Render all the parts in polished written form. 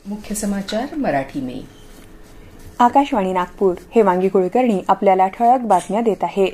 मुख्य समाचार मराठी में। आकाशवाणी नागपूर हेमांगी कुलकर्णी आपल्याला ठळक बातम्या देत आहे।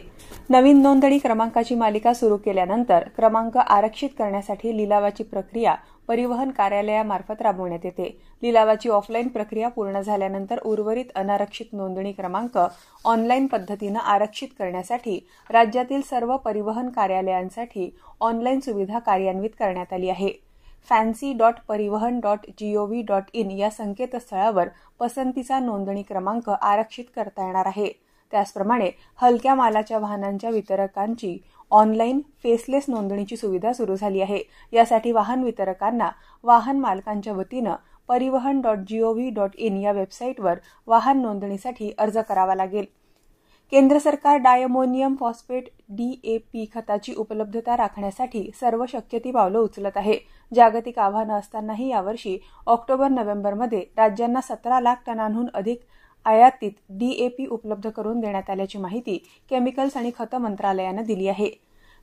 नवीन नोंदणी क्रमांकाची मालिका सुरू केल्यानंतर क्रमांक आरक्षित करण्यासाठी लिलावाची प्रक्रिया परिवहन कार्यालयामार्फत राबवण्यात येते। लिलावाची ऑफलाईन प्रक्रिया पूर्ण झाल्यानंतर उर्वरित अनारक्षित नोंदणी क्रमांक ऑनलाईन पद्धतीने आरक्षित करण्यासाठी राज्यातील सर्व परिवहन कार्यालयांसाठी ऑनलाईन सुविधा कार्यान्वित करण्यात आली आहे। fancy.parivahan.gov.in या संकेतस्थळावर पसंतीचा नोंदणी क्रमांक आरक्षित करता येणार आहे। त्याचप्रमाणे हलक्या मालाच्या वाहनांच्या वितरकांची ऑनलाईन फेसलेस नोंदणीची सुविधा सुरू झाली आहे। यासाठी वाहन वितरकांना वाहन मालकांच्या वतीने parivahan.gov.in या वेबसाईटवर वाहन नोंदणीसाठी अर्ज करावा लागेल। केंद्र सरकार डायमोनियम फॉस्फेट DAP खताची उपलब्धता राखण्यासाठी सर्व शक्य ती पावले उचलत आहे। जागतिक आव्हाने असतानाही यावर्षी ऑक्टोबर-नोव्हेंबरमध्ये राज्यांना 17 लाख टनांहून अधिक आयातीत DAP उपलब्ध करून देण्यात आल्याची माहिती केमिकल्स आणि खते मंत्रालयाने दिली आहे।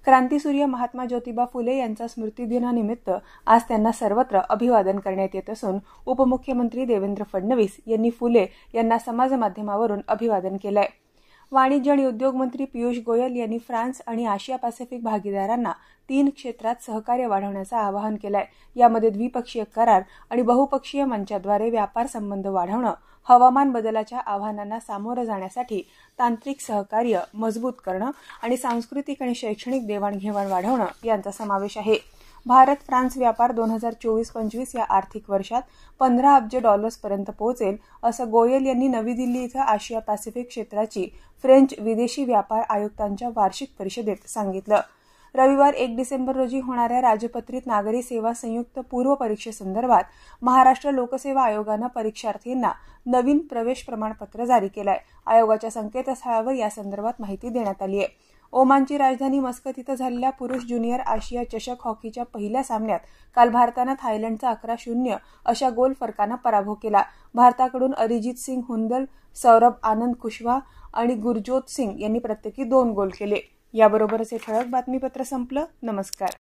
क्रांतीसूर्य महात्मा ज्योतिबा फुले यांचा स्मृतिदिनानिमित्त आज त्यांना सर्वत्र अभिवादन करण्यात येत असून उपमुख्यमंत्री देवेंद्र फडणवीस यांनी फुले यांना समाज माध्यमावरून अभिवादन केले आहे। वाणिज्य आणि उद्योग मंत्री पियुष गोयल यांनी फ्रान्स आणि आशिया पॅसिफिक भागीदारांना 3 क्षेत्रात सहकार्य वाढवण्याचे आवाहन केले आहे। यामध्ये द्विपक्षीय करार आणि बहुपक्षीय मंचाद्वारे व्यापार संबंध वाढवणे, हवामान बदलाच्या आव्हानांना सामोरे जाण्यासाठी तांत्रिक सहकार्य मजबूत करणे आणि सांस्कृतिक आणि शैक्षणिक देवाणघेवाण वाढवणे यांचा समावेश आहे। भारत-फ्रान्स व्यापार 2024-25 या आर्थिक वर्षात $15 अब्ज पर्यंत पोहोचेल असं गोयल यांनी नवी दिल्ली इथं आशिया पॅसिफिक क्षेत्राची फ्रेंच विदेशी व्यापार आयुक्तांच्या वार्षिक परिषदेत सांगितलं। रविवार 1 डिसेंबर रोजी होणाऱ्या राजपत्रित नागरी सेवा संयुक्त पूर्व परीक्षेसंदर्भात महाराष्ट्र लोकसेवा आयोगाने परीक्षार्थींना नवीन प्रवेश प्रमाणपत्र जारी केले आहे। आयोगाच्या संकेतस्थळावर या संदर्भात माहिती देण्यात आली आहे। ओमानची राजधानी मस्कत इथं झालेल्या पुरुष ज्युनियर आशिया चषक हॉकीच्या पहिल्या सामन्यात काल भारताने थायलंडचा 11-0 अशा गोल फरकाने पराभव केला। भारताकडून अरिजित सिंग हुंदल, सौरभ आनंद कुशवाहा आणि गुरजोत सिंग यांनी प्रत्येकी 2 गोल केले। याबरोबरच हे ठळक बातमीपत्र संपलं। नमस्कार।